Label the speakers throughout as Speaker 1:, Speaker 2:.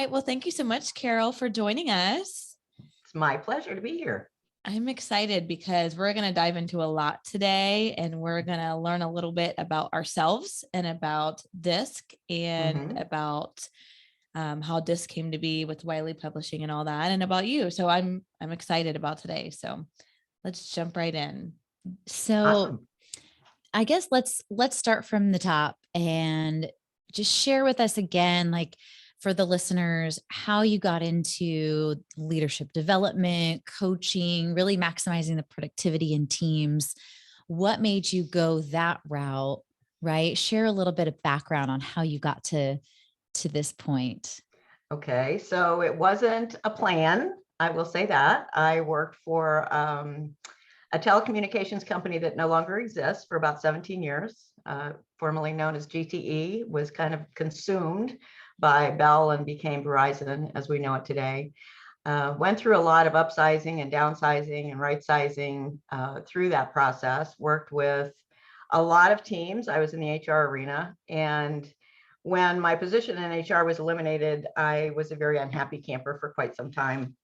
Speaker 1: right. Well, thank you so much, Carole, for joining us.
Speaker 2: It's my pleasure to be here.
Speaker 1: I'm excited because we're going to dive into a lot today, and we're going to learn a little bit about ourselves and about DiSC and about how DiSC came to be with Wiley Publishing and all that, and about you. So I'm excited about today. So let's jump right in.
Speaker 3: So
Speaker 2: Awesome.
Speaker 3: I guess let's start from the top and just share with us again, like for the listeners, how you got into leadership development, coaching, really maximizing the productivity in teams. What made you go that route, right? Share a little bit of background on how you got to this point.
Speaker 2: Okay, so it wasn't a plan. I will say that. I worked for a telecommunications company that no longer exists for about 17 years, formerly known as GTE, was kind of consumed by Bell and became Verizon as we know it today. Went through a lot of upsizing and downsizing and right sizing through that process, worked with a lot of teams. I was in the HR arena, and when my position in HR was eliminated, I was a very unhappy camper for quite some time.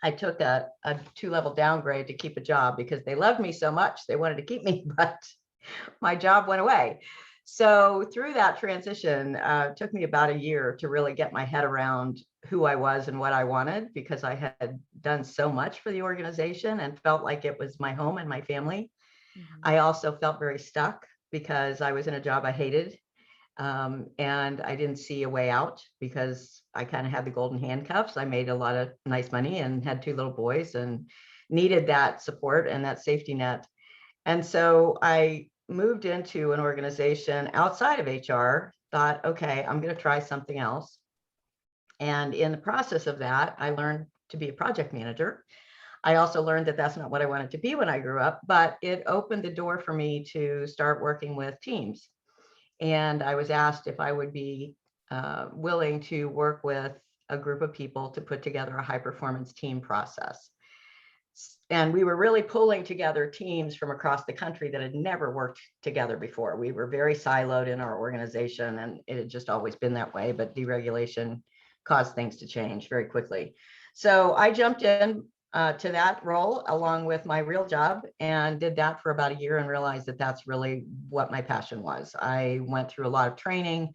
Speaker 2: I took a 2-level downgrade to keep a job because they loved me so much. They wanted to keep me, but my job went away. So through that transition, it took me about a year to really get my head around who I was and what I wanted, because I had done so much for the organization and felt like it was my home and my family. I also felt very stuck because I was in a job I hated. And I didn't see a way out because I kind of had the golden handcuffs. I made a lot of nice money and had 2 little boys and needed that support and that safety net. And so I moved into an organization outside of HR, thought, okay, I'm going to try something else. And in the process of that, I learned to be a project manager. I also learned that that's not what I wanted to be when I grew up, but it opened the door for me to start working with teams. And I was asked if I would be willing to work with a group of people to put together a high performance team process. And we were really pulling together teams from across the country that had never worked together before. We were very siloed in our organization, and it had just always been that way, but deregulation caused things to change very quickly. So I jumped in to that role along with my real job and did that for about a year and realized that that's really what my passion was. I went through a lot of training,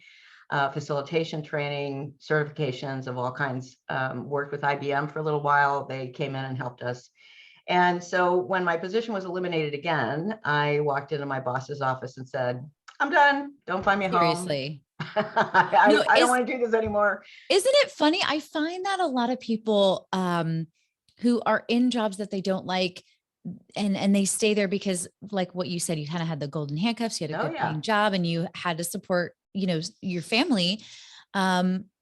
Speaker 2: facilitation training, certifications of all kinds, worked with IBM for a little while. They came in and helped us. And so when my position was eliminated again, I walked into my boss's office and said, I'm done. Don't find me
Speaker 3: Seriously.
Speaker 2: home. I don't want to do this anymore.
Speaker 3: Isn't it funny? I find that a lot of people who are in jobs that they don't like, and they stay there because, like what you said, you kind of had the golden handcuffs, you had a good paying job, and you had to support, your family.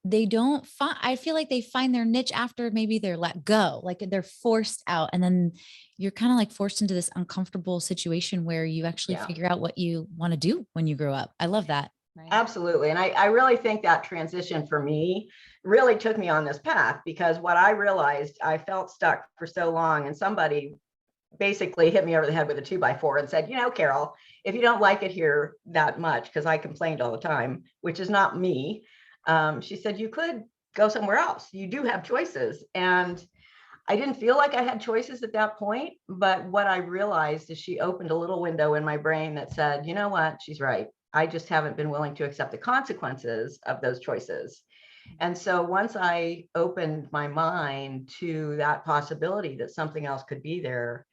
Speaker 3: They don't find, I feel like they find their niche after maybe they're let go, like they're forced out. And then you're kind of like forced into this uncomfortable situation where you actually figure out what you want to do when you grow up. I love that.
Speaker 2: Right. Absolutely. And I really think that transition for me really took me on this path, because what I realized, I felt stuck for so long, and somebody basically hit me over the head with a 2x4 and said, Carole, if you don't like it here that much, because I complained all the time, which is not me. She said, you could go somewhere else. You do have choices. And I didn't feel like I had choices at that point. But what I realized is she opened a little window in my brain that said, you know what, she's right. I just haven't been willing to accept the consequences of those choices. And so once I opened my mind to that possibility that something else could be there,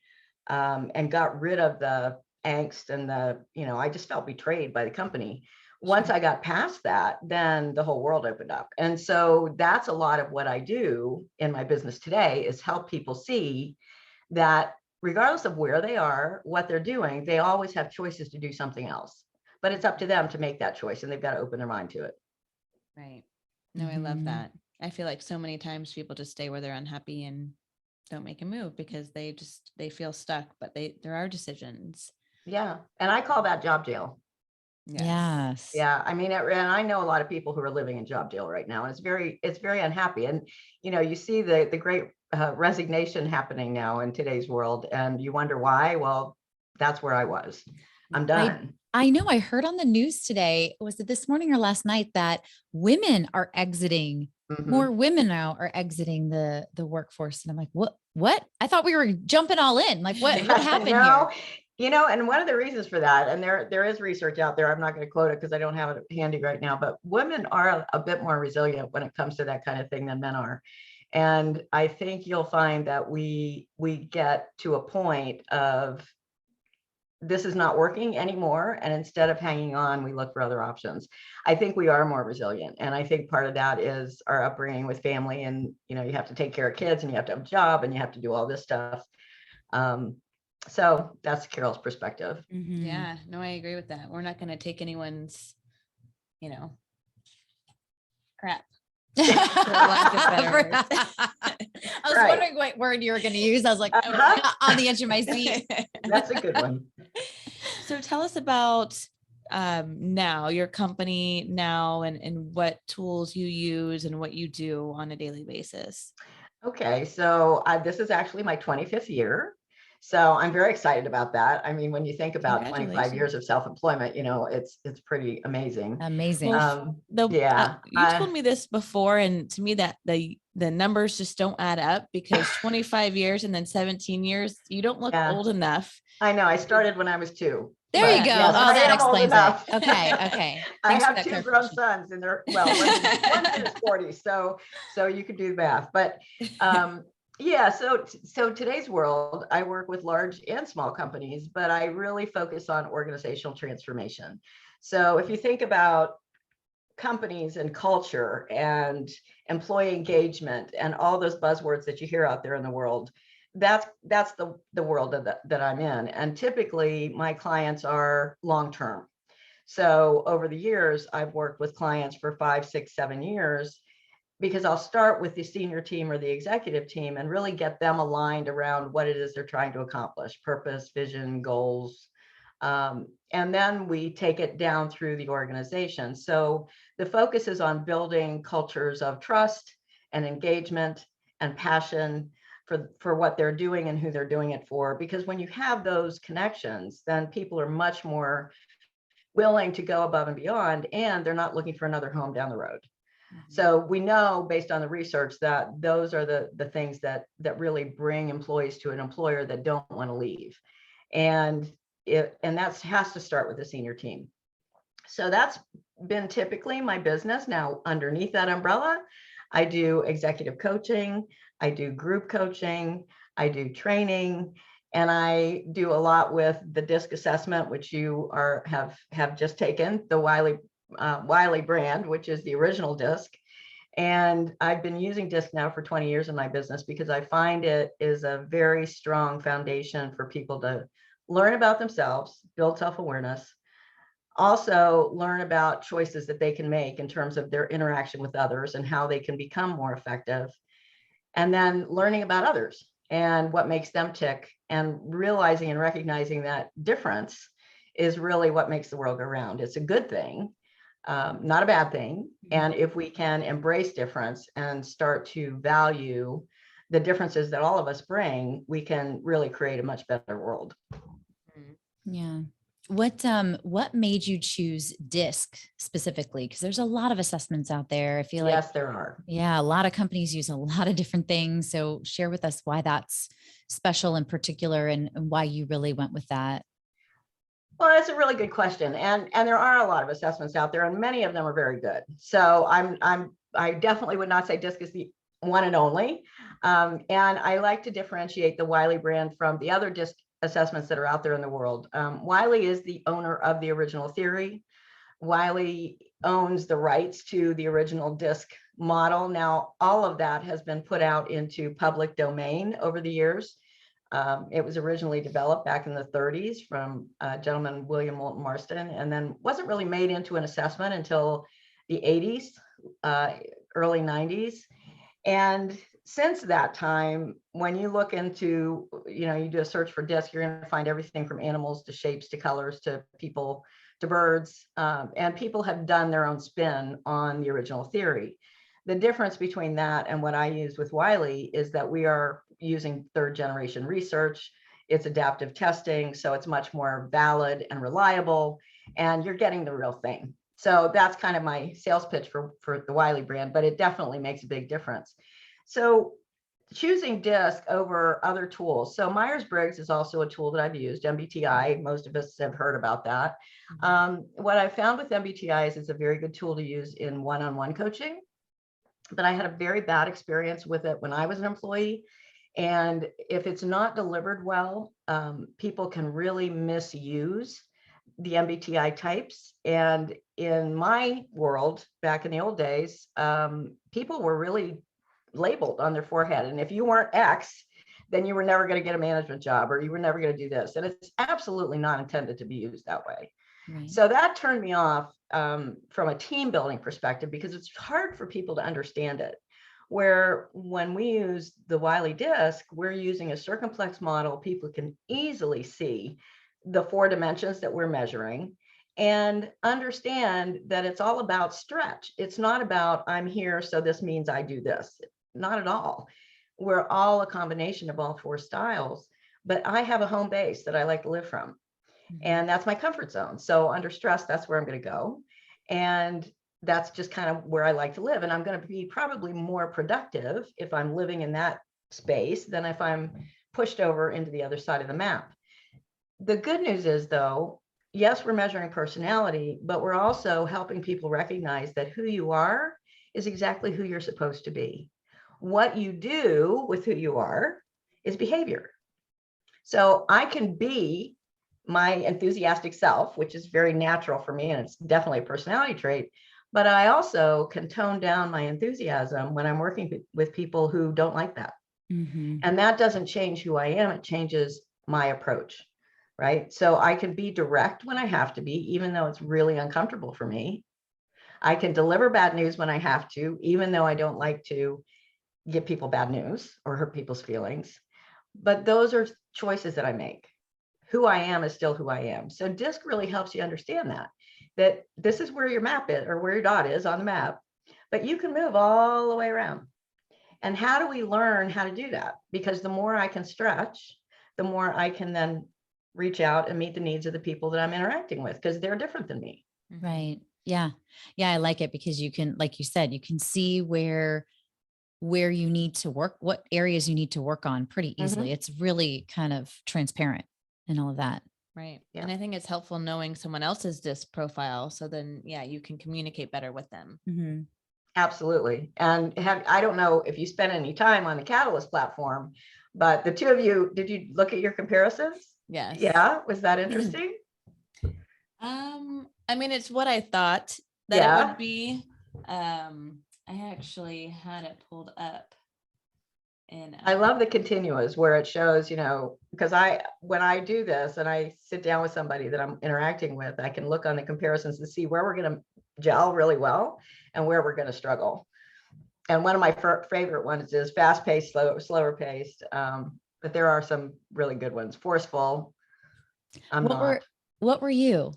Speaker 2: and got rid of the angst and I just felt betrayed by the company. Once I got past that, then the whole world opened up. And so that's a lot of what I do in my business today, is help people see that regardless of where they are, what they're doing, they always have choices to do something else. But it's up to them to make that choice, and they've got to open their mind to it.
Speaker 1: Right. No, I love that. I feel like so many times people just stay where they're unhappy and don't make a move because they feel stuck, but there are decisions.
Speaker 2: Yeah. And I call that job jail.
Speaker 3: Yes.
Speaker 2: Yeah. I mean, and I know a lot of people who are living in job jail right now, and it's very unhappy. And, you see the great resignation happening now in today's world, and you wonder why. Well, that's where I was. I'm done.
Speaker 3: I know. I heard on the news today, was it this morning or last night, that women are exiting more women now are exiting the workforce. And I'm like, what? I thought we were jumping all in. Like what happened here?
Speaker 2: And one of the reasons for that, and there is research out there, I'm not going to quote it because I don't have it handy right now, but women are a bit more resilient when it comes to that kind of thing than men are. And I think you'll find that we get to a point of this is not working anymore. And instead of hanging on, we look for other options. I think we are more resilient. And I think part of that is our upbringing with family. And, you have to take care of kids and you have to have a job and you have to do all this stuff. So that's Carole's perspective.
Speaker 1: Mm-hmm. Yeah, no, I agree with that. We're not going to take anyone's, crap.
Speaker 3: I was wondering what word you were going to use. I was like, on the edge of my seat.
Speaker 2: That's a good one.
Speaker 1: So tell us about now, your company now, and what tools you use and what you do on a daily basis.
Speaker 2: Okay, so this is actually my 25th year. So I'm very excited about that. I mean, when you think about 25 years of self-employment, it's pretty amazing.
Speaker 3: Amazing.
Speaker 1: You told me this before, and to me that the numbers just don't add up, because 25 years and then 17 years, you don't look old enough.
Speaker 2: I know. I started when I was 2.
Speaker 3: There you go.
Speaker 2: Yes,
Speaker 3: that explains it. Okay.
Speaker 2: I have 2 grown sons, and they're one's in his 40s, so you could do the math. But so today's world, I work with large and small companies, but I really focus on organizational transformation. So if you think about companies and culture and employee engagement and all those buzzwords that you hear out there in the world, that's the world that I'm in. And typically my clients are long-term. So over the years, I've worked with clients for 5, 6, 7 years, because I'll start with the senior team or the executive team and really get them aligned around what it is they're trying to accomplish: purpose, vision, goals. And then we take it down through the organization. So the focus is on building cultures of trust and engagement and passion for what they're doing and who they're doing it for. Because when you have those connections, then people are much more willing to go above and beyond, and they're not looking for another home down the road. So we know, based on the research, that those are the things that really bring employees to an employer that don't want to leave. And that has to start with the senior team. So that's been typically my business. Now, underneath that umbrella, I do executive coaching, I do group coaching, I do training, and I do a lot with the DiSC assessment, which you have just taken, the Wiley brand, which is the original DiSC. And I've been using DiSC now for 20 years in my business, because I find it is a very strong foundation for people to learn about themselves, build self-awareness, also learn about choices that they can make in terms of their interaction with others and how they can become more effective. And then learning about others and what makes them tick, and realizing and recognizing that difference is really what makes the world go round. It's a good thing. Not a bad thing. And if we can embrace difference and start to value the differences that all of us bring, we can really create a much better world.
Speaker 3: Yeah. What made you choose DiSC specifically? Because there's a lot of assessments out there. I feel like,
Speaker 2: yes, there are.
Speaker 3: Yeah, a lot of companies use a lot of different things. So share with us why that's special in particular, and why you really went with that.
Speaker 2: Well, that's a really good question. And there are a lot of assessments out there, and many of them are very good. So I definitely would not say DiSC is the one and only. And I like to differentiate the Wiley brand from the other DiSC assessments that are out there in the world. Wiley is the owner of the original theory. Wiley owns the rights to the original DiSC model. Now, all of that has been put out into public domain over the years. It was originally developed back in the 30s from a gentleman, William Moulton Marston, and then wasn't really made into an assessment until the 80s, early 90s. And since that time, when you look into, you do a search for DiSC, you're going to find everything from animals to shapes to colors to people to birds. And people have done their own spin on the original theory. The difference between that and what I use with Wiley is that we are using 3rd generation research. It's adaptive testing, so it's much more valid and reliable, and you're getting the real thing. So that's kind of my sales pitch for the Wiley brand, but it definitely makes a big difference. So choosing DiSC over other tools. So Myers-Briggs is also a tool that I've used, MBTI. Most of us have heard about that. What I found with MBTI is it's a very good tool to use in one-on-one coaching, but I had a very bad experience with it when I was an employee. And if it's not delivered well, people can really misuse the MBTI types. And in my world, back in the old days, people were really labeled on their forehead. And if you weren't X, then you were never going to get a management job, or you were never going to do this. And it's absolutely not intended to be used that way. Right. So that turned me off from a team building perspective, because it's hard for people to understand it. Where when we use the Wiley DiSC, we're using a circumplex model. People can easily see the 4 dimensions that we're measuring and understand that it's all about stretch. It's not about I'm here, so this means I do this. Not at all. We're all a combination of all 4 styles, but I have a home base that I like to live from. And that's my comfort zone. So under stress, that's where I'm going to go. And that's just kind of where I like to live. And I'm going to be probably more productive if I'm living in that space than if I'm pushed over into the other side of the map. The good news is, though, yes, we're measuring personality, but we're also helping people recognize that who you are is exactly who you're supposed to be. What you do with who you are is behavior. So I can be my enthusiastic self, which is very natural for me, and it's definitely a personality trait. But I also can tone down my enthusiasm when I'm working with people who don't like that. And that doesn't change who I am. It changes my approach, right? So I can be direct when I have to be, even though it's really uncomfortable for me. I can deliver bad news when I have to, even though I don't like to give people bad news or hurt people's feelings. But those are choices that I make. Who I am is still who I am. So DiSC really helps you understand that this is where your map is, or where your dot is on the map, but you can move all the way around. And how do we learn how to do that? Because the more I can stretch, the more I can then reach out and meet the needs of the people that I'm interacting with, because they're different than me.
Speaker 3: Right. Yeah. Yeah. I like it because you can, like you said, you can see where you need to work, what areas you need to work on pretty easily. It's really kind of transparent and all of that.
Speaker 1: Right. Yeah. And I think it's helpful knowing someone else's DiSC profile. So then, yeah, you can communicate better with them.
Speaker 2: Absolutely. And I don't know if you spent any time on the Catalyst platform, but the 2 of you, did you look at your comparisons?
Speaker 1: Yes.
Speaker 2: Yeah. Was that interesting?
Speaker 1: I mean, it's what I thought that it would be. I actually had it pulled up. And
Speaker 2: I love the continuous where it shows, because when I do this and I sit down with somebody that I'm interacting with, I can look on the comparisons to see where we're going to gel really well and where we're going to struggle. And one of my favorite ones is fast paced, slower paced. But there are some really good ones. Forceful.
Speaker 3: What were you?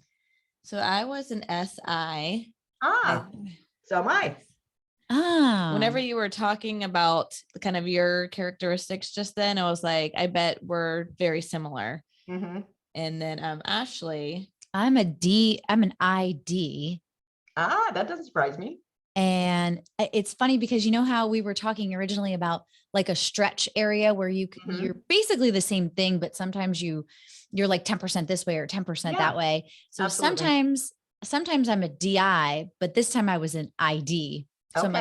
Speaker 1: So I was an SI.
Speaker 2: So am I.
Speaker 1: Whenever you were talking about kind of your characteristics just then, I was like, I bet we're very similar. And then Ashley.
Speaker 3: I'm an ID.
Speaker 2: That doesn't surprise me.
Speaker 3: And it's funny because you know how we were talking originally about like a stretch area where you're basically the same thing, but sometimes you're like 10% this way or 10% that way. So sometimes I'm a DI, but this time I was an ID. So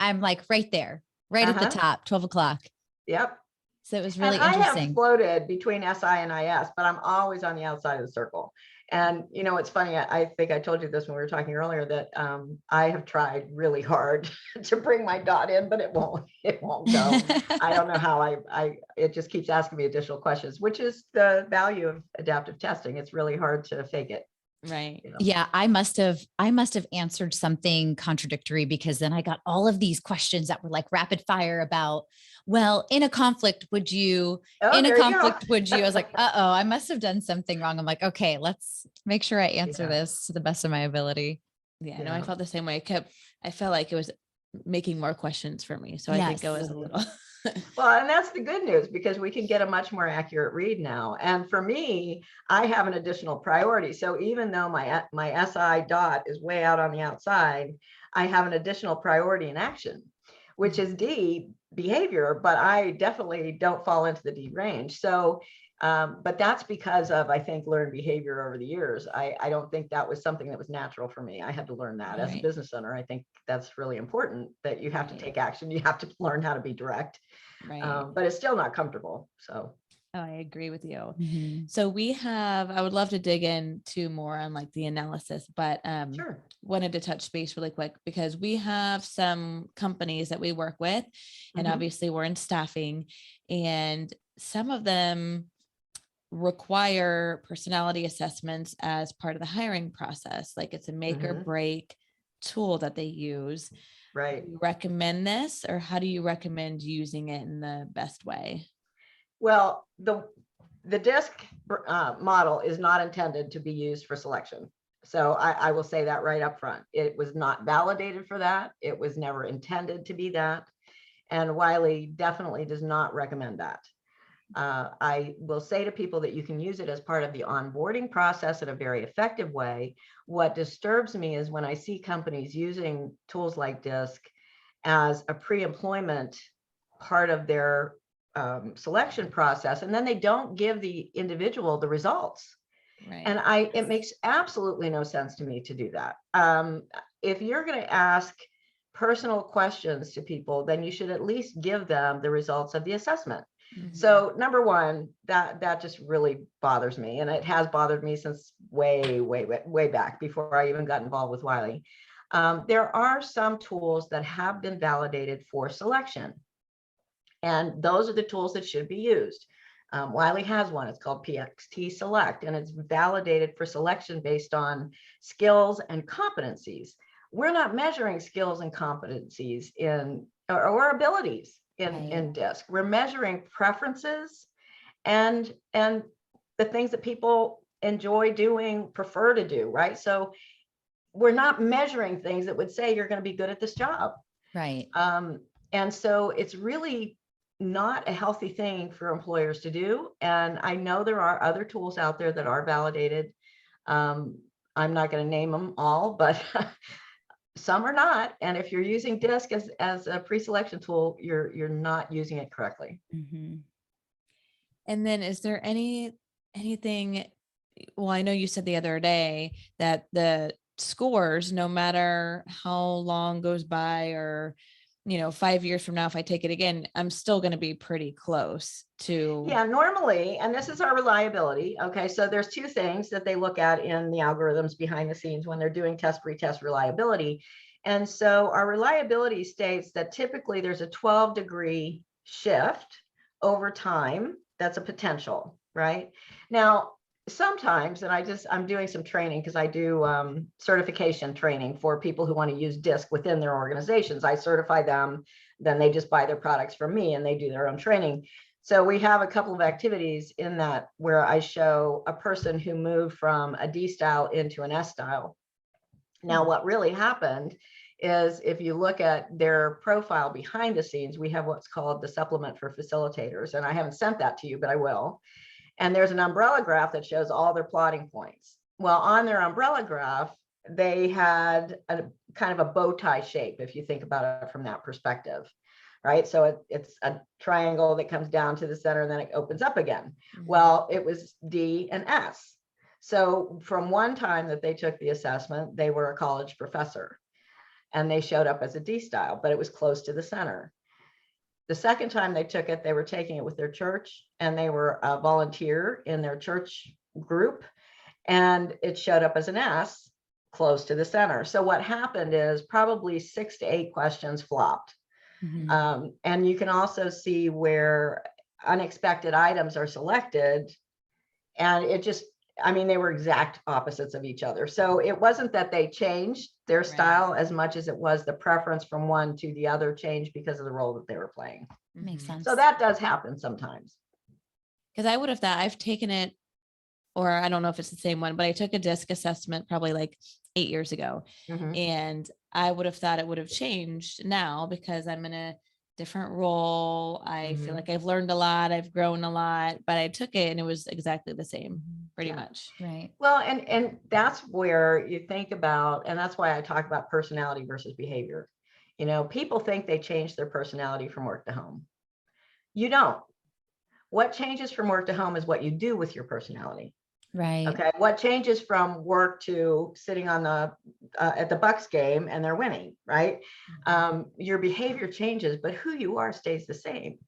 Speaker 3: I'm like right there, right at the top, 12 o'clock.
Speaker 2: Yep.
Speaker 3: So it was really interesting.
Speaker 2: I have floated between SI and IS, but I'm always on the outside of the circle. And it's funny. I think I told you this when we were talking earlier that I have tried really hard to bring my dot in, but it won't go. I don't know how it just keeps asking me additional questions, which is the value of adaptive testing. It's really hard to fake it.
Speaker 1: Right.
Speaker 3: Yeah. I must have answered something contradictory because then I got all of these questions that were like rapid fire about, well, in a conflict, would you, I was like, I must have done something wrong. I'm like, okay, let's make sure I answer this to the best of my ability.
Speaker 1: Yeah. No, I felt the same way. I felt like it was making more questions for me. So I think it was a little.
Speaker 2: Well, and that's the good news, because we can get a much more accurate read now. And for me, I have an additional priority. So even though my SI dot is way out on the outside, I have an additional priority in action, which is D, behavior, but I definitely don't fall into the D range. So, but that's because of, I think, learned behavior over the years. I don't think that was something that was natural for me. I had to learn that as a business owner. I think that's really important, that you have to take action. You have to learn how to be direct, but it's still not comfortable. So.
Speaker 1: Oh, I agree with you. So I would love to dig into more on like the analysis, but
Speaker 2: Sure.
Speaker 1: Wanted to touch base really quick because we have some companies that we work with, and obviously we're in staffing, and some of them require personality assessments as part of the hiring process. Like it's a make or break tool that they use.
Speaker 2: Right.
Speaker 1: Do you recommend this, or how do you recommend using it in the best way?
Speaker 2: Well, the DiSC model is not intended to be used for selection. So I will say that right up front. It was not validated for that. It was never intended to be that. And Wiley definitely does not recommend that. I will say to people that you can use it as part of the onboarding process in a very effective way. What disturbs me is when I see companies using tools like DiSC as a pre-employment part of their selection process, and then they don't give the individual the results.
Speaker 1: Right.
Speaker 2: And it makes absolutely no sense to me to do that. If you're going to ask personal questions to people, then you should at least give them the results of the assessment. So number one, that just really bothers me. And it has bothered me since way back before I even got involved with Wiley. There are some tools that have been validated for selection. And those are the tools that should be used. Wiley has one, it's called PXT Select, and it's validated for selection based on skills and competencies. We're not measuring skills and competencies or abilities in DiSC. We're measuring preferences and the things that people enjoy doing, prefer to do, right? So we're not measuring things that would say you're going to be good at this job.
Speaker 3: Right.
Speaker 2: And so it's really not a healthy thing for employers to do. And I know there are other tools out there that are validated. I'm not going to name them all, but some are not. And if you're using DiSC as a pre-selection tool, you're not using it correctly.
Speaker 1: And then is there anything, well, I know you said the other day that the scores, no matter how long goes by, or 5 years from now, if I take it again, I'm still going to be pretty close to.
Speaker 2: Yeah, normally, and this is our reliability. Okay, so there's two things that they look at in the algorithms behind the scenes when they're doing test pretest reliability. And so our reliability states that typically there's a 12-degree shift over time. That's a potential, right? Now, sometimes, and I'm doing some training because I do certification training for people who want to use DiSC within their organizations. I certify them, then they just buy their products from me and they do their own training. So we have a couple of activities in that where I show a person who moved from a D style into an S style. Now, what really happened is if you look at their profile behind the scenes, we have what's called the supplement for facilitators. And I haven't sent that to you, but I will. And there's an umbrella graph that shows all their plotting points. Well, on their umbrella graph, they had a kind of a bow tie shape, if you think about it from that perspective, right? So it's a triangle that comes down to the center and then it opens up again. Well, it was D and S. So from one time that they took the assessment, they were a college professor and they showed up as a D style, but it was close to the center. The second time they took it, they were taking it with their church and they were a volunteer in their church group and it showed up as an S close to the center. So what happened is probably 6 to 8 questions flopped. And you can also see where unexpected items are selected and it just, they were exact opposites of each other. So it wasn't that they changed their style as much as it was the preference from one to the other changed because of the role that they were playing.
Speaker 3: Makes sense.
Speaker 2: So that does happen sometimes.
Speaker 1: Because I would have thought, I've taken it or I don't know if it's the same one, but I took a DiSC assessment probably like 8 years ago. And I would have thought it would have changed now because I'm in a different role. I feel like I've learned a lot. I've grown a lot, but I took it and it was exactly the same, pretty much.
Speaker 3: Right.
Speaker 2: Well, and that's where you think about, and that's why I talk about personality versus behavior. You know, people think they change their personality from work to home. You don't. What changes from work to home is what you do with your personality.
Speaker 3: Right.
Speaker 2: Okay. What changes from work to sitting on the at the Bucks game and they're winning, right? Your behavior changes, but who you are stays the same.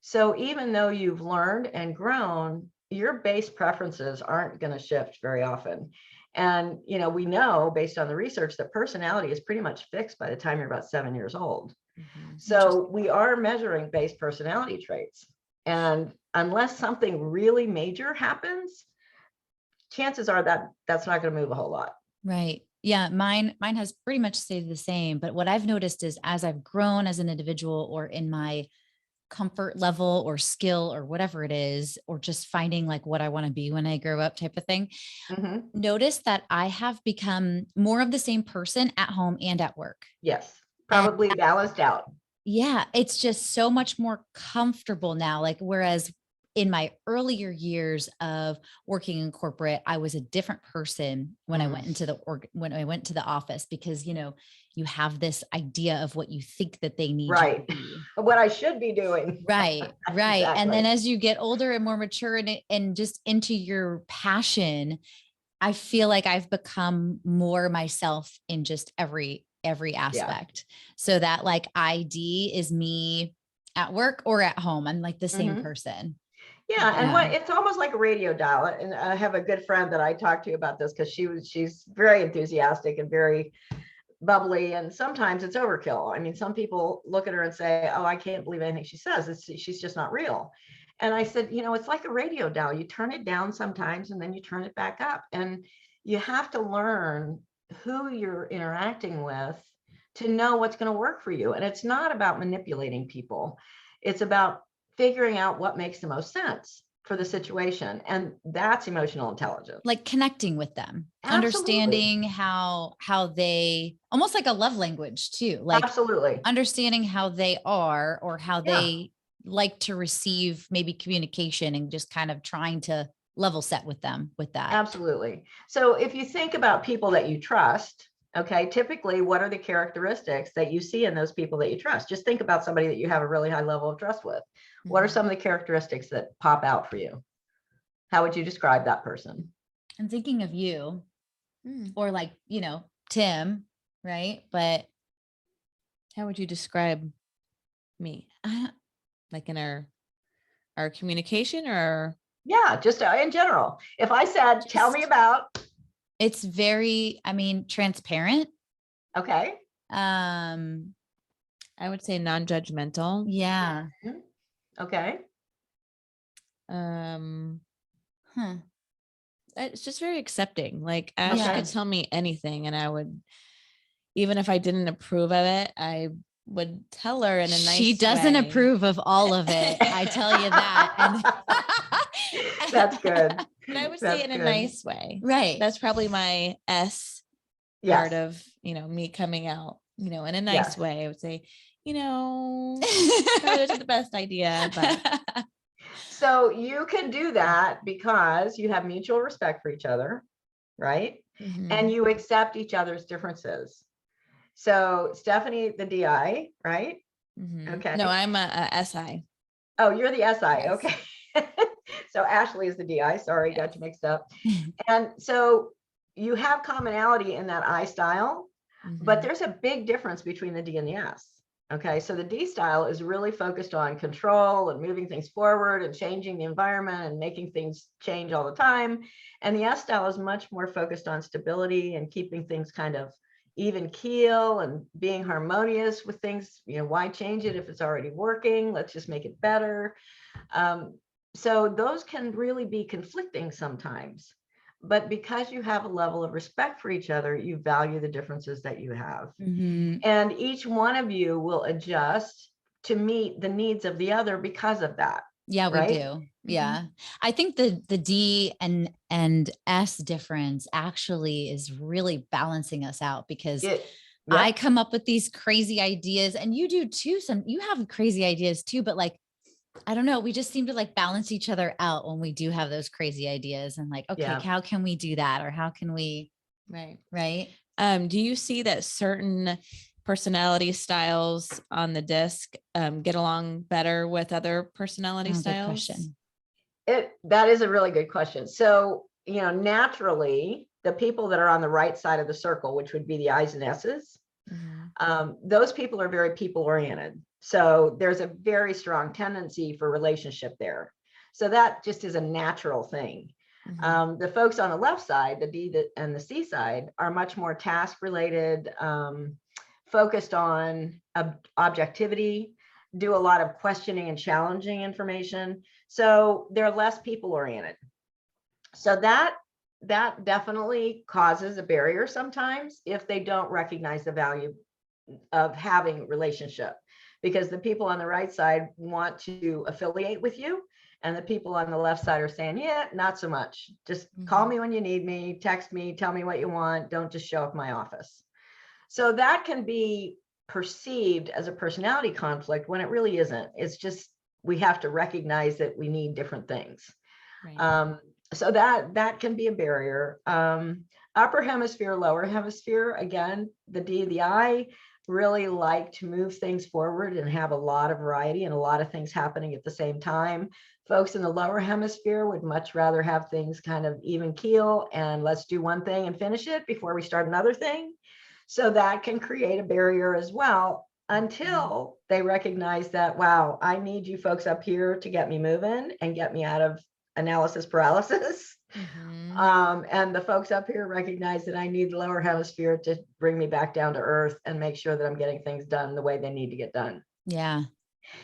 Speaker 2: So even though you've learned and grown, your base preferences aren't going to shift very often. And, you know, we know based on the research that personality is pretty much fixed by the time you're about 7 years old. So we are measuring base personality traits. And unless something really major happens, chances are that that's not going to move a whole lot.
Speaker 3: Right. Yeah. Mine has pretty much stayed the same. But what I've noticed is as I've grown as an individual or in my comfort level or skill or whatever it is, or just finding like what I want to be when I grow up type of thing, notice that I have become more of the same person at home and at work.
Speaker 2: Yes. Probably balanced out.
Speaker 3: Yeah. It's just so much more comfortable now. Like, whereas in my earlier years of working in corporate, I was a different person when I went into when I went to the office, because, you know, you have this idea of what you think that they need you to be.
Speaker 2: What I should be doing.
Speaker 3: Right. Exactly. And then as you get older and more mature and just into your passion, I feel like I've become more myself in just every aspect. So that like ID is me at work or at home. I'm like the same person.
Speaker 2: Yeah. And it's almost like a radio dial. And I have a good friend that I talked to about this because she's very enthusiastic and very bubbly. And sometimes it's overkill. I mean, some people look at her and say, oh, I can't believe anything she says. She's just not real. And I said, you know, it's like a radio dial. You turn it down sometimes and then you turn it back up. And you have to learn who you're interacting with to know what's going to work for you. And it's not about manipulating people. It's about figuring out what makes the most sense for the situation. And that's emotional intelligence.
Speaker 3: Like connecting with them,
Speaker 2: Absolutely.
Speaker 3: Understanding how they, almost like a love language too. Like
Speaker 2: absolutely
Speaker 3: understanding how they are or how they like to receive maybe communication, and just kind of trying to level set with them with that.
Speaker 2: Absolutely. So if you think about people that you trust, okay, typically what are the characteristics that you see in those people that you trust? Just think about somebody that you have a really high level of trust with. What are some of the characteristics that pop out for you? How would you describe that person?
Speaker 3: I'm thinking of you or like, you know, Tim, right? But
Speaker 1: how would you describe me? Like in our communication, or?
Speaker 2: Yeah, just in general. If I said, tell me about.
Speaker 3: It's very, transparent.
Speaker 2: Okay.
Speaker 1: I would say non-judgmental.
Speaker 3: Yeah.
Speaker 2: Okay.
Speaker 1: It's just very accepting. Like Ash could tell me anything and I would, even if I didn't approve of it, I would tell her in a nice way.
Speaker 3: She doesn't approve of all of it. I tell you that.
Speaker 2: That's good.
Speaker 1: But I would say in a nice way.
Speaker 3: Right.
Speaker 1: That's probably my S part of, you know, me coming out, you know, in a nice way. I would say, you know, probably wasn't the best idea, but.
Speaker 2: So you can do that because you have mutual respect for each other, right? And you accept each other's differences. So Stephanie, the DI, right? Okay.
Speaker 1: No, I'm a SI.
Speaker 2: Oh, you're the SI. Yes. Okay. So Ashley is the DI. Sorry, got you mixed up. And so you have commonality in that I style, but there's a big difference between the D and the S. Okay, so the D style is really focused on control and moving things forward and changing the environment and making things change all the time. And the S style is much more focused on stability and keeping things kind of even keel and being harmonious with things. You know, why change it if it's already working? Let's just make it better. So those can really be conflicting sometimes. But because you have a level of respect for each other, you value the differences that you have. And each one of you will adjust to meet the needs of the other because of that.
Speaker 3: Yeah, we
Speaker 2: right?
Speaker 3: do. Yeah. I think the D and S difference actually is really balancing us out, because I
Speaker 2: Yep.
Speaker 3: come up with these crazy ideas and you do too. You have crazy ideas too, but like, I don't know. We just seem to like balance each other out when we do have those crazy ideas, and like, okay,
Speaker 2: Yeah.
Speaker 3: how can we do that? Or how can we,
Speaker 1: Right.
Speaker 3: right?
Speaker 1: Do you see that certain personality styles on the DiSC get along better with other personality
Speaker 3: Good
Speaker 1: styles?
Speaker 3: question.
Speaker 2: That is a really good question. So, naturally, the people that are on the right side of the circle, which would be the I's and S's, those people are very people oriented. So there's a very strong tendency for relationship there. So that just is a natural thing. The folks on the left side, the D and the C side, are much more task related, focused on objectivity, do a lot of questioning and challenging information. So they're less people oriented. So that definitely causes a barrier sometimes if they don't recognize the value of having relationship, because the people on the right side want to affiliate with you, and the people on the left side are saying, yeah, not so much. Just call me when you need me, text me, tell me what you want. Don't just show up in my office. So that can be perceived as a personality conflict when it really isn't. It's just, we have to recognize that we need different things. Right. So that can be a barrier. Upper hemisphere, lower hemisphere, again, the D, the I really like to move things forward and have a lot of variety and a lot of things happening at the same time. Folks in the lower hemisphere would much rather have things kind of even keel, and let's do one thing and finish it before we start another thing. So that can create a barrier as well, until they recognize that, wow, I need you folks up here to get me moving and get me out of analysis paralysis. And the folks up here recognize that I need the lower hemisphere to bring me back down to earth and make sure that I'm getting things done the way they need to get done.
Speaker 3: Yeah.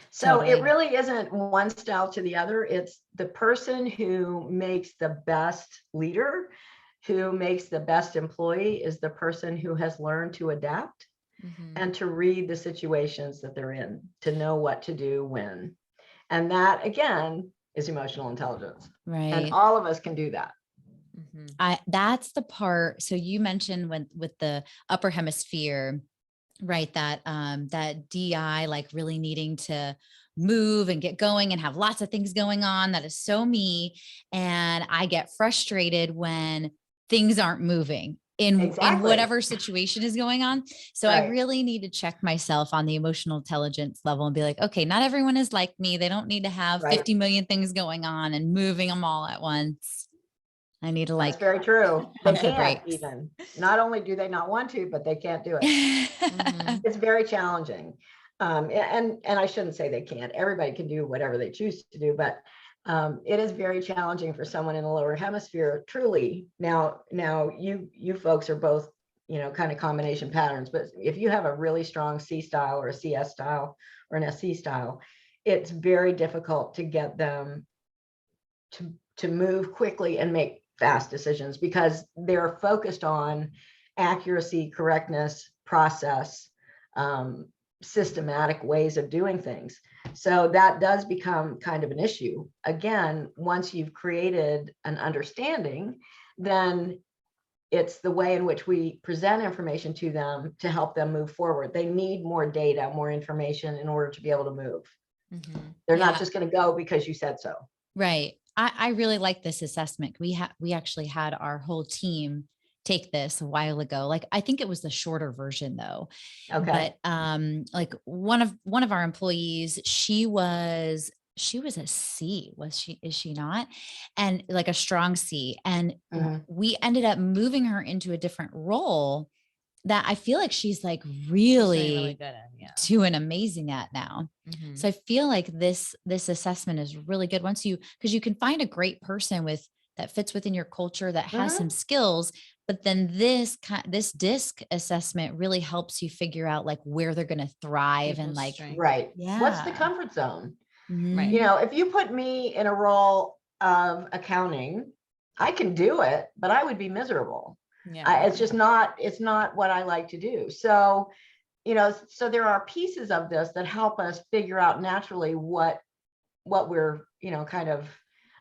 Speaker 2: So totally. It really isn't one style to the other. It's the person who makes the best leader, who makes the best employee, is the person who has learned to adapt and to read the situations that they're in, to know what to do when. And that, again, is emotional intelligence.
Speaker 3: Right.
Speaker 2: And all of us can do that.
Speaker 3: That's the part. So you mentioned with the upper hemisphere, right? That DI, like really needing to move and get going and have lots of things going on. That is so me. And I get frustrated when things aren't moving in whatever situation is going on. So I really need to check myself on the emotional intelligence level and be like, okay, not everyone is like me. They don't need to have 50 million things going on and moving them all at once. I need to like.
Speaker 2: That's very true. They can't even. Not only do they not want to, but they can't do it. It's very challenging. And I shouldn't say they can't. Everybody can do whatever they choose to do, but it is very challenging for someone in the lower hemisphere, truly. Now you folks are both, kind of combination patterns, but if you have a really strong C style or a CS style or an SC style, it's very difficult to get them to move quickly and make fast decisions, because they're focused on accuracy, correctness, process, systematic ways of doing things. So that does become kind of an issue. Again, once you've created an understanding, then it's the way in which we present information to them to help them move forward. They need more data, more information in order to be able to move. They're not just going to go because you said so.
Speaker 3: Right. I really like this assessment. We actually had our whole team take this a while ago. Like, I think it was the shorter version though.
Speaker 2: Okay.
Speaker 3: But like one of our employees, she was a C, is she not? And like a strong C. And we ended up moving her into a different role that I feel like she's like really good at, doing amazing at now. So I feel like this assessment is really good because you can find a great person that fits within your culture, that has some skills, but then this DiSC assessment really helps you figure out like where they're going to thrive and like,
Speaker 2: what's the comfort zone?
Speaker 3: Right.
Speaker 2: If you put me in a role of accounting, I can do it, but I would be miserable. It's not what I like to do. So, so there are pieces of this that help us figure out naturally what what we're, kind of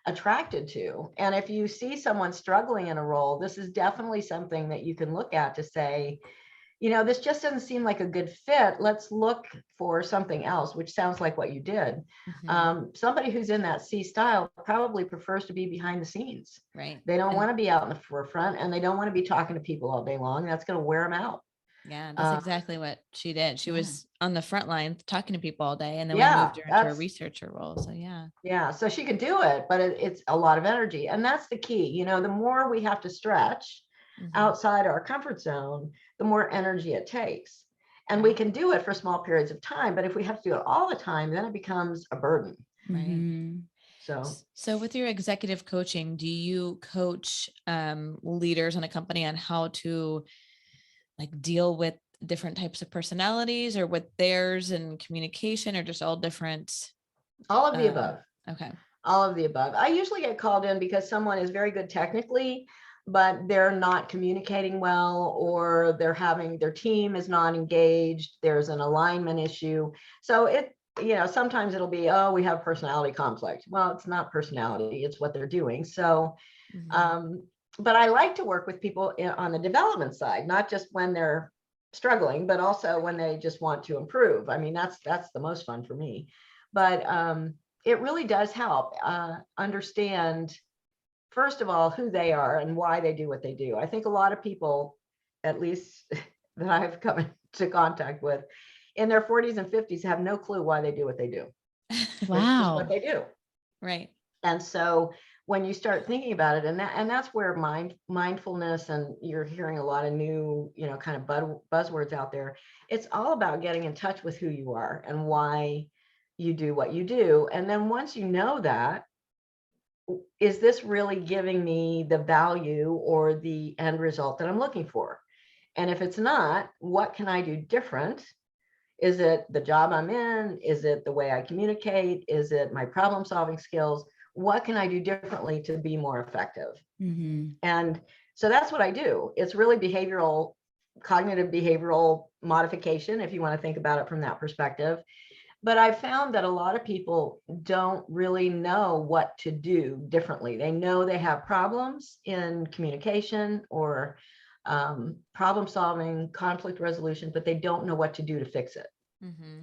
Speaker 2: attracted to. And if you see someone struggling in a role, this is definitely something that you can look at to say, this just doesn't seem like a good fit. Let's look for something else, which sounds like what you did. Somebody who's in that C style probably prefers to be behind the scenes.
Speaker 1: Right.
Speaker 2: They don't want to be out in the forefront, and they don't want to be talking to people all day long. That's going to wear them out.
Speaker 1: Yeah, that's exactly what she did. She was on the front line talking to people all day, and then we moved her into a researcher role. So
Speaker 2: yeah, so she could do it, but it's a lot of energy, and that's the key. The more we have to stretch outside our comfort zone, the more energy it takes. And we can do it for small periods of time, but if we have to do it all the time, then it becomes a burden.
Speaker 1: Right. So with your executive coaching, do you coach leaders in a company on how to like deal with different types of personalities, or with theirs and communication, or just all different?
Speaker 2: All of the above.
Speaker 1: Okay.
Speaker 2: All of the above. I usually get called in because someone is very good technically, but they're not communicating well, or their team is not engaged. There's an alignment issue. So sometimes it'll be, oh, we have personality conflict. Well, it's not personality, it's what they're doing. So, but I like to work with people on the development side, not just when they're struggling, but also when they just want to improve. I mean, that's the most fun for me. But it really does help understand, first of all, who they are and why they do what they do. I think a lot of people, at least that I've come into contact with, in their 40s and 50s have no clue why they do what they do.
Speaker 3: Wow.
Speaker 2: It's just what they do.
Speaker 1: Right.
Speaker 2: And so when you start thinking about it, and that's where mindfulness, and you're hearing a lot of new, kind of buzzwords out there. It's all about getting in touch with who you are and why you do what you do. And then once you know that, is this really giving me the value or the end result that I'm looking for? And if it's not, what can I do different? Is it the job I'm in? Is it the way I communicate? Is it my problem solving skills? What can I do differently to be more effective? And so that's what I do. It's really cognitive behavioral modification, if you want to think about it from that perspective. But I've found that a lot of people don't really know what to do differently. They know they have problems in communication or problem solving, conflict resolution, but they don't know what to do to fix it.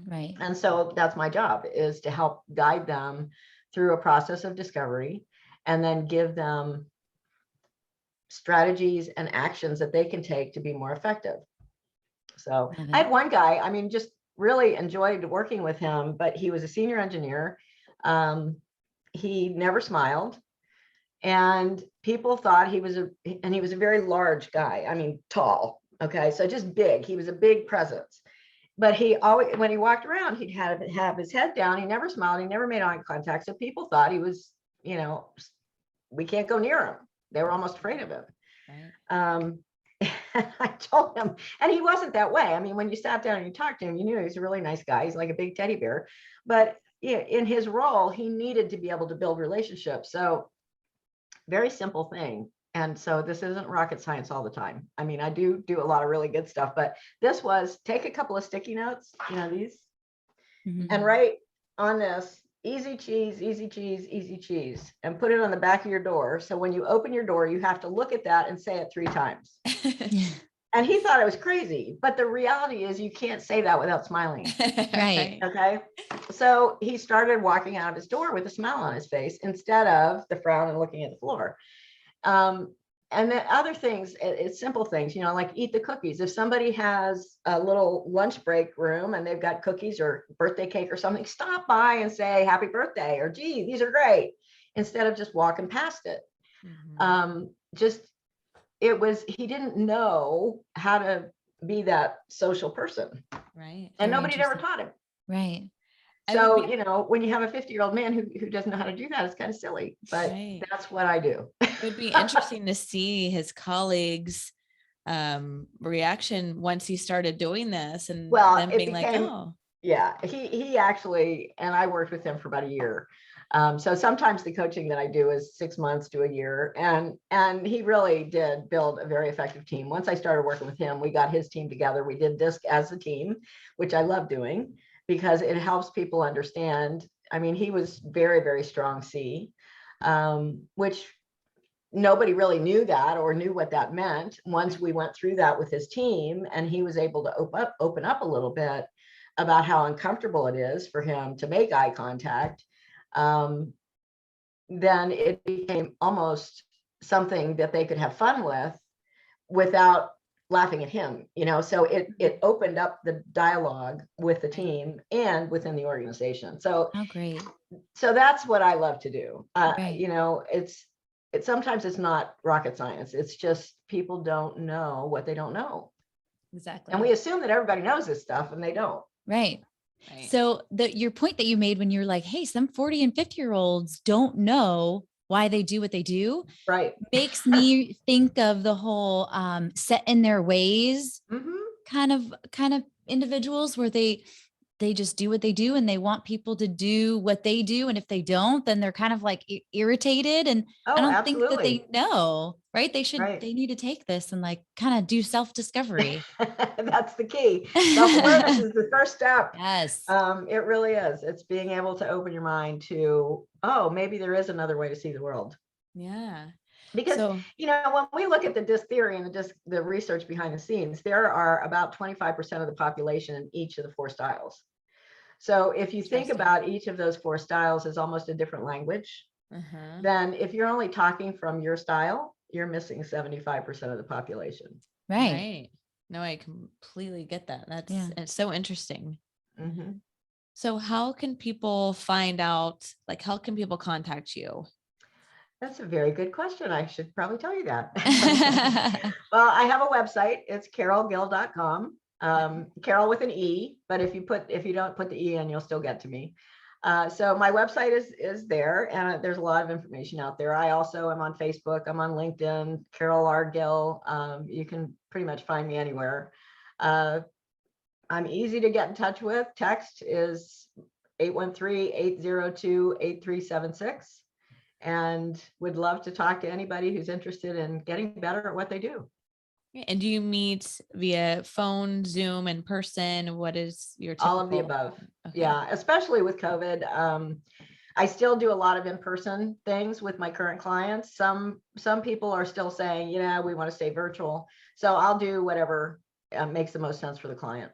Speaker 3: Right.
Speaker 2: And so that's my job, is to help guide them through a process of discovery, and then give them strategies and actions that they can take to be more effective. So I had one guy, just really enjoyed working with him, but he was a senior engineer. He never smiled, and people thought he was a very large guy. Tall. Okay. So just big. He was a big presence, but he always, when he walked around, he'd have his head down. He never smiled. He never made eye contact. So people thought he was, we can't go near him. They were almost afraid of him. Right. I told him, and he wasn't that way. When you sat down and you talked to him, you knew he was a really nice guy. He's like a big teddy bear, but in his role, he needed to be able to build relationships. So very simple thing. And so this isn't rocket science all the time. I do a lot of really good stuff, but this was, take a couple of sticky notes, these, and write on this, easy cheese, easy cheese, easy cheese, and put it on the back of your door. So when you open your door, you have to look at that and say it 3 times. And he thought it was crazy, but the reality is you can't say that without smiling.
Speaker 3: Right.
Speaker 2: Okay. So he started walking out of his door with a smile on his face instead of the frown and looking at the floor. And then other things, it's simple things, like eat the cookies. If somebody has a little lunch break room and they've got cookies or birthday cake or something, stop by and say happy birthday, or gee, these are great, instead of just walking past it. He didn't know how to be that social person. Right. And nobody had ever taught him.
Speaker 3: Right.
Speaker 2: So, when you have a 50-year-old man who doesn't know how to do that, it's kind of silly, but that's what I do.
Speaker 1: It would be interesting to see his colleagues' reaction once he started doing this, and them being like, oh.
Speaker 2: Yeah, he actually, and I worked with him for about a year. So sometimes the coaching that I do is 6 months to a year, and he really did build a very effective team. Once I started working with him, we got his team together. We did DiSC as a team, which I love doing, because it helps people understand I mean, he was very, very strong C, which nobody really knew that or knew what that meant. Once we went through that with his team and he was able to open up a little bit about how uncomfortable it is for him to make eye contact, then it became almost something that they could have fun with without laughing at him, so it opened up the dialogue with the team and within the organization. So
Speaker 3: great.
Speaker 2: So that's what I love to do.
Speaker 3: Right.
Speaker 2: It's sometimes it's not rocket science. It's just people don't know what they don't know.
Speaker 1: Exactly.
Speaker 2: And we assume that everybody knows this stuff and they don't.
Speaker 3: Right. So your point that you made when you're like, hey, some 40 and 50-year-olds don't know why they do what they do.
Speaker 2: Right.
Speaker 3: Makes me think of the whole set in their ways kind of individuals where they just do what they do and they want people to do what they do. And if they don't, then they're kind of like irritated. And I don't think that they know, right? They need to take this and like kind of do self-discovery.
Speaker 2: That's the key. Self-awareness is the first step.
Speaker 3: Yes.
Speaker 2: It really is. It's being able to open your mind to, oh, maybe there is another way to see the world.
Speaker 1: Yeah.
Speaker 2: Because, when we look at the DiSC theory and the research behind the scenes, there are about 25% of the population in each of the 4 styles. So if you think about each of those 4 styles as almost a different language, then if you're only talking from your style, you're missing 75% of the population.
Speaker 1: Right. No, I completely get that. It's so interesting. So how can people find out, like, how can people contact you?
Speaker 2: That's a very good question. I should probably tell you that. Well, I have a website. It's carolegill.com. Carole with an E, but if you don't put the E in, you'll still get to me. So my website is there, and there's a lot of information out there. I also am on Facebook. I'm on LinkedIn, Carole R. Gill. You can pretty much find me anywhere. I'm easy to get in touch with. Text is 813-802-8376. And would love to talk to anybody who's interested in getting better at what they do.
Speaker 1: And do you meet via phone, Zoom, in person? What is your typical?
Speaker 2: All of the above. Okay. Yeah, especially with COVID. I still do a lot of in-person things with my current clients. Some people are still saying, we want to stay virtual. So I'll do whatever makes the most sense for the client.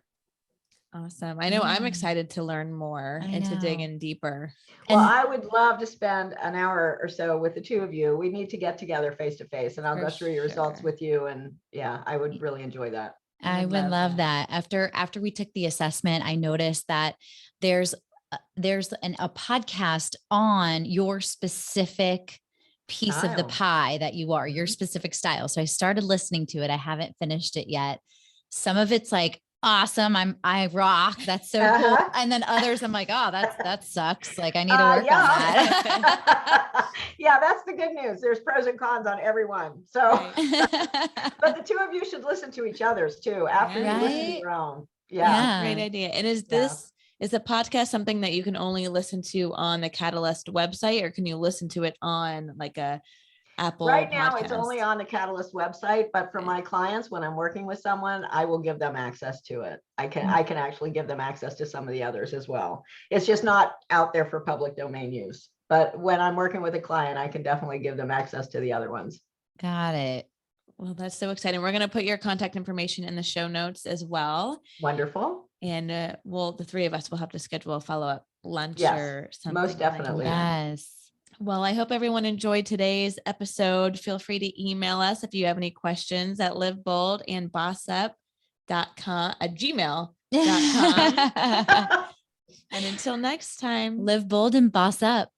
Speaker 1: Awesome. I know I'm excited to learn more and to dig in deeper.
Speaker 2: Well, I would love to spend an hour or so with the 2 of you. We need to get together face to face, and I'll go through your results with you. And I would really enjoy that.
Speaker 3: I would love that. After we took the assessment, I noticed that there's a podcast on your specific piece of the pie that you are, your specific style. So I started listening to it. I haven't finished it yet. Some of it's like, awesome. I rock. That's so cool. And then others, I'm like, oh, that sucks. Like I need to work on that.
Speaker 2: Yeah, that's the good news. There's pros and cons on every one. So, but the 2 of you should listen to each other's too after you listen to your own. Yeah.
Speaker 1: Great idea. And is the podcast something that you can only listen to on the Catalyst website, or can you listen to it on like a Apple
Speaker 2: right now
Speaker 1: podcast?
Speaker 2: It's only on the Catalyst website, but for my clients, when I'm working with someone, I will give them access to it. I can actually give them access to some of the others as well. It's just not out there for public domain use, but when I'm working with a client, I can definitely give them access to the other ones.
Speaker 3: Got it.
Speaker 1: Well, that's so exciting. We're going to put your contact information in the show notes as well.
Speaker 2: Wonderful.
Speaker 1: And the 3 of us will have to schedule a follow-up lunch or something.
Speaker 2: Most definitely.
Speaker 3: Yes.
Speaker 1: Well, I hope everyone enjoyed today's episode. Feel free to email us if you have any questions at liveboldandbossup.com@gmail.com. And until next time,
Speaker 3: live bold and boss up.